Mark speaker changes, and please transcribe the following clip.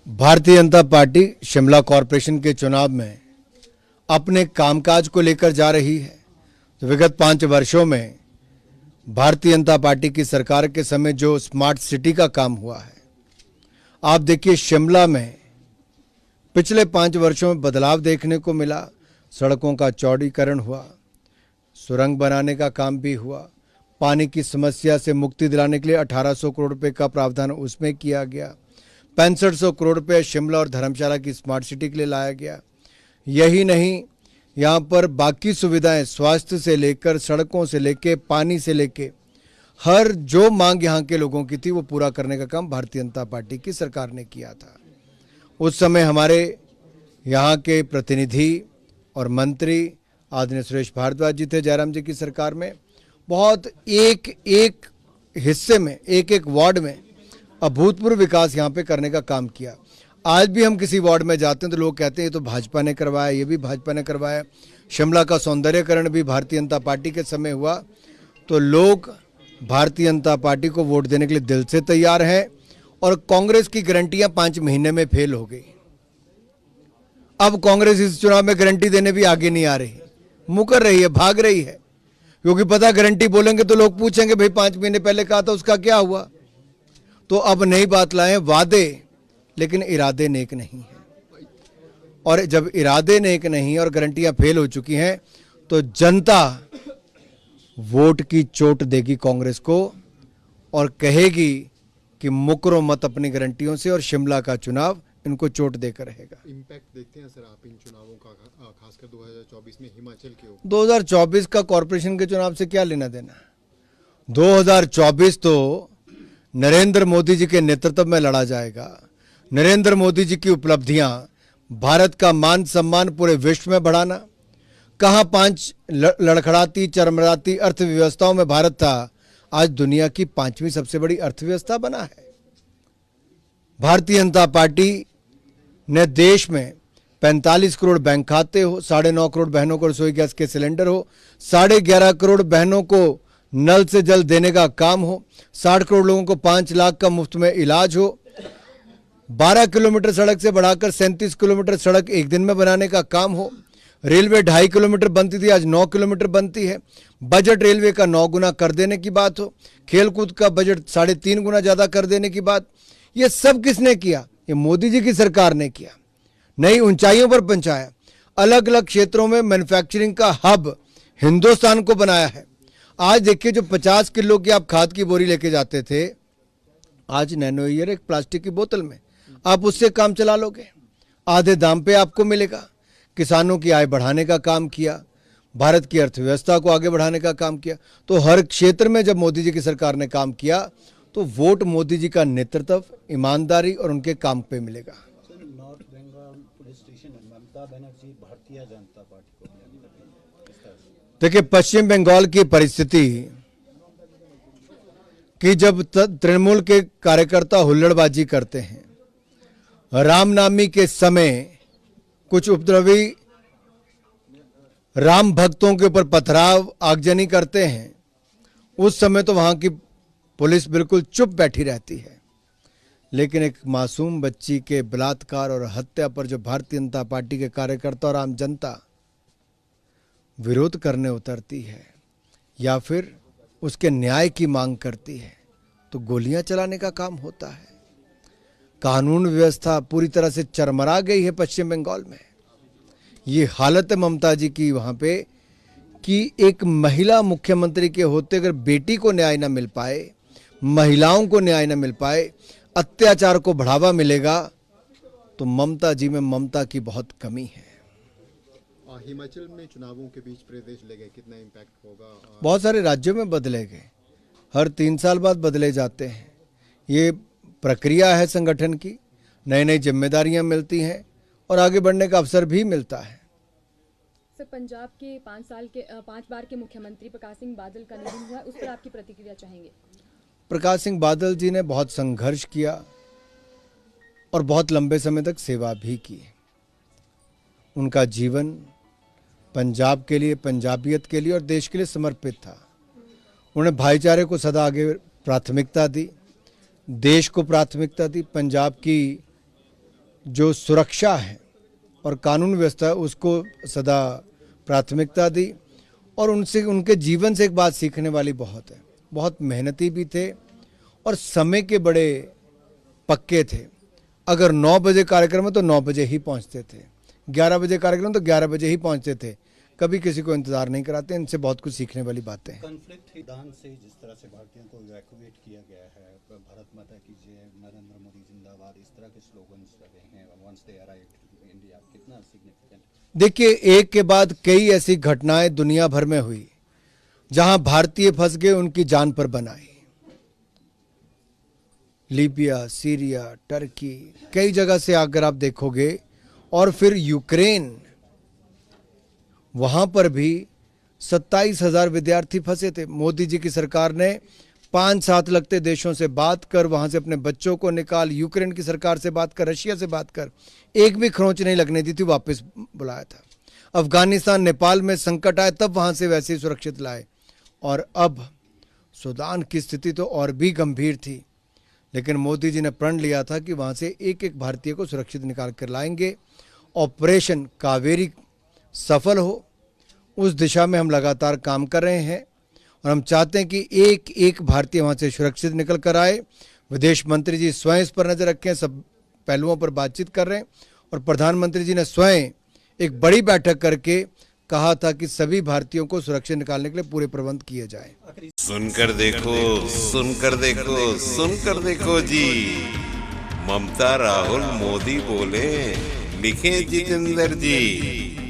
Speaker 1: Bharatiya Janata party Shimla corporation के चुनाव में अपने कामकाज को लेकर जा रही है। तो विगत 5 वर्षों में भारतीय जनता पार्टी की सरकार के समय जो स्मार्ट सिटी का काम हुआ है, आप देखिए शिमला में पिछले 5 वर्षों में बदलाव देखने को मिला। सड़कों का चौड़ीकरण हुआ, सुरंग बनाने का काम भी हुआ, पानी की समस्या से मुक्ति दिलाने के लिए 1800 करोड़ रुपए का प्रावधान उसमें किया गया, 6500 करोड़ रुपए शिमला और धर्मशाला की स्मार्ट सिटी के लिए लाया गया। यही नहीं, यहाँ पर बाकी सुविधाएं स्वास्थ्य से लेकर सड़कों से लेकर पानी से लेकर हर जो मांग यहाँ के लोगों की थी वो पूरा करने का काम भारतीय जनता पार्टी की सरकार ने किया था। उस समय हमारे यहाँ के प्रतिनिधि और मंत्री आदरणीय सुरेश भारद्वाज जी थे जयराम जी की सरकार में। बहुत एक एक हिस्से में, एक एक वार्ड में अभूतपूर्व विकास यहाँ पे करने का काम किया। आज भी हम किसी वार्ड में जाते हैं तो लोग कहते हैं ये तो भाजपा ने करवाया, ये भी भाजपा ने करवाया। शिमला का सौंदर्यकरण भी भारतीय जनता पार्टी के समय हुआ। तो लोग भारतीय जनता पार्टी को वोट देने के लिए दिल से तैयार हैं। और कांग्रेस की गारंटियां 5 महीने में फेल हो गई। अब कांग्रेस इस चुनाव में गारंटी देने भी आगे नहीं आ रही, मुकर रही है, भाग रही है, क्योंकि पता गारंटी बोलेंगे तो लोग पूछेंगे भाई 5 महीने पहले कहा था उसका क्या हुआ। तो अब नई बात लाए, वादे लेकिन इरादे नेक नहीं है। और जब इरादे नेक नहीं और गारंटियां फेल हो चुकी हैं तो जनता वोट की चोट देगी कांग्रेस को और कहेगी कि मुकरो मत अपनी गारंटियों से, और शिमला का चुनाव इनको चोट देकर रहेगा।
Speaker 2: इम्पैक्ट देखते हैं सर आप इन चुनावों का, खासकर 2024 में हिमाचल के ऊपर।
Speaker 1: 2024 का कॉरपोरेशन के चुनाव से क्या लेना देना। 2024 तो नरेंद्र मोदी जी के नेतृत्व में लड़ा जाएगा। नरेंद्र मोदी जी की उपलब्धियां, भारत का मान सम्मान पूरे विश्व में बढ़ाना। कहां 5 लड़खड़ाती चरमराती अर्थव्यवस्थाओं में भारत था, आज दुनिया की 5वीं सबसे बड़ी अर्थव्यवस्था बना है। भारतीय जनता पार्टी ने देश में 45 करोड़ बैंक खाते हो, 9.5 करोड़ बहनों को रसोई गैस के सिलेंडर हो, 11.5 करोड़ बहनों को नल से जल देने का काम हो, 60 करोड़ लोगों को 5 लाख का मुफ्त में इलाज हो, 12 किलोमीटर सड़क से बढ़ाकर 37 किलोमीटर सड़क एक दिन में बनाने का काम हो, रेलवे 2.5 किलोमीटर बनती थी आज 9 किलोमीटर बनती है, बजट रेलवे का 9 गुना कर देने की बात हो, खेलकूद का बजट 3.5 गुना ज्यादा कर देने की बात। ये सब किसने किया? ये मोदी जी की सरकार ने किया। नई ऊंचाइयों पर पहुंचाया, अलग अलग क्षेत्रों में मैन्युफैक्चरिंग का हब हिंदुस्तान को बनाया है। आज देखिए, जो 50 किलो की आप खाद की बोरी लेके जाते थे, आज नैनो ईयर एक प्लास्टिक की बोतल में आप उससे काम चला लोगे, आधे दाम पे आपको मिलेगा। किसानों की आय बढ़ाने का काम किया, भारत की अर्थव्यवस्था को आगे बढ़ाने का काम किया। तो हर क्षेत्र में जब मोदी जी की सरकार ने काम किया तो वोट मोदी जी का नेतृत्व, ईमानदारी और उनके काम पे मिलेगा।
Speaker 3: नॉर्थ बंगाल पुलिस स्टेशन में ममता बनर्जी भारतीय जनता पार्टी को,
Speaker 1: देखिए पश्चिम बंगाल की परिस्थिति कि जब तृणमूल के कार्यकर्ता हुल्लड़बाजी करते हैं, रामनवमी के समय कुछ उपद्रवी राम भक्तों के ऊपर पथराव आगजनी करते हैं, उस समय तो वहां की पुलिस बिल्कुल चुप बैठी रहती है। लेकिन एक मासूम बच्ची के बलात्कार और हत्या पर जो भारतीय जनता पार्टी के कार्यकर्ता और आम जनता विरोध करने उतरती है या फिर उसके न्याय की मांग करती है, तो गोलियां चलाने का काम होता है। कानून व्यवस्था पूरी तरह से चरमरा गई है पश्चिम बंगाल में। ये हालत है ममता जी की वहाँ पे कि एक महिला मुख्यमंत्री के होते अगर बेटी को न्याय न मिल पाए, महिलाओं को न्याय न मिल पाए, अत्याचार को बढ़ावा मिलेगा, तो ममता जी में ममता की बहुत कमी है।
Speaker 2: हिमाचल में चुनावों के बीच प्रदेश ले गए, कितना इम्पैक्ट होगा?
Speaker 1: बहुत सारे राज्यों में बदले गए, हर 3 साल बाद बदले जाते हैं। ये प्रक्रिया है संगठन की, नई नई जिम्मेदारियां मिलती हैं और आगे बढ़ने का अवसर भी मिलता है।
Speaker 4: सर, पंजाब के 5 बार के मुख्यमंत्री प्रकाश सिंह बादल का निधन हुआ, उस पर आपकी प्रतिक्रिया चाहेंगे?
Speaker 1: प्रकाश सिंह बादल जी ने बहुत संघर्ष किया और बहुत लंबे समय तक सेवा भी की। उनका जीवन पंजाब के लिए, पंजाबियत के लिए और देश के लिए समर्पित था। उन्होंने भाईचारे को सदा आगे प्राथमिकता दी, देश को प्राथमिकता दी, पंजाब की जो सुरक्षा है और कानून व्यवस्था है उसको सदा प्राथमिकता दी। और उनसे, उनके जीवन से एक बात सीखने वाली बहुत है। बहुत मेहनती भी थे और समय के बड़े पक्के थे। अगर 9 बजे कार्यक्रम है तो 9 बजे ही पहुंचते थे, 11 बजे कार्यक्रम तो 11 बजे ही पहुंचते थे, कभी किसी को इंतजार नहीं कराते। इनसे बहुत कुछ सीखने वाली बातें हैं।
Speaker 3: कॉन्फ्लिक्ट दान से जिस तरह से भारतीयों को इवैक्यूएट किया गया है, भारत माता की जय, नरेंद्र मोदी जिंदाबाद, इस तरह के स्लोगन्स लगे हैं once they arrived in India, कितना सिग्निफिकेंट?
Speaker 1: देखिए, एक के बाद कई ऐसी घटनाएं दुनिया भर में हुई जहां भारतीय फंस गए, उनकी जान पर बनाई। लीबिया, सीरिया, टर्की, कई जगह से अगर आप देखोगे, और फिर यूक्रेन, वहां पर भी 27,000 विद्यार्थी फंसे थे। मोदी जी की सरकार ने 5-7 लगते देशों से बात कर, वहां से अपने बच्चों को निकाल, यूक्रेन की सरकार से बात कर, रशिया से बात कर, एक भी खरोंच नहीं लगने दी थी, वापस बुलाया था। अफगानिस्तान, नेपाल में संकट आए तब वहां से वैसे ही सुरक्षित लाए। और अब सूडान की स्थिति तो और भी गंभीर थी, लेकिन मोदी जी ने प्रण लिया था कि वहां से एक एक भारतीय को सुरक्षित निकाल कर लाएंगे। ऑपरेशन कावेरी सफल हो, उस दिशा में हम लगातार काम कर रहे हैं और हम चाहते हैं कि एक एक भारतीय वहां से सुरक्षित निकल कर आए। विदेश मंत्री जी स्वयं इस पर नजर रखें, सब पहलुओं पर बातचीत कर रहे हैं। और प्रधानमंत्री जी ने स्वयं एक बड़ी बैठक करके कहा था कि सभी भारतीयों को सुरक्षित निकालने के लिए पूरे प्रबंध किए जाए।
Speaker 5: सुनकर देखो, सुनकर देखो, सुनकर देखो जी, ममता राहुल मोदी बोले, लिखे जितेंद्र जी।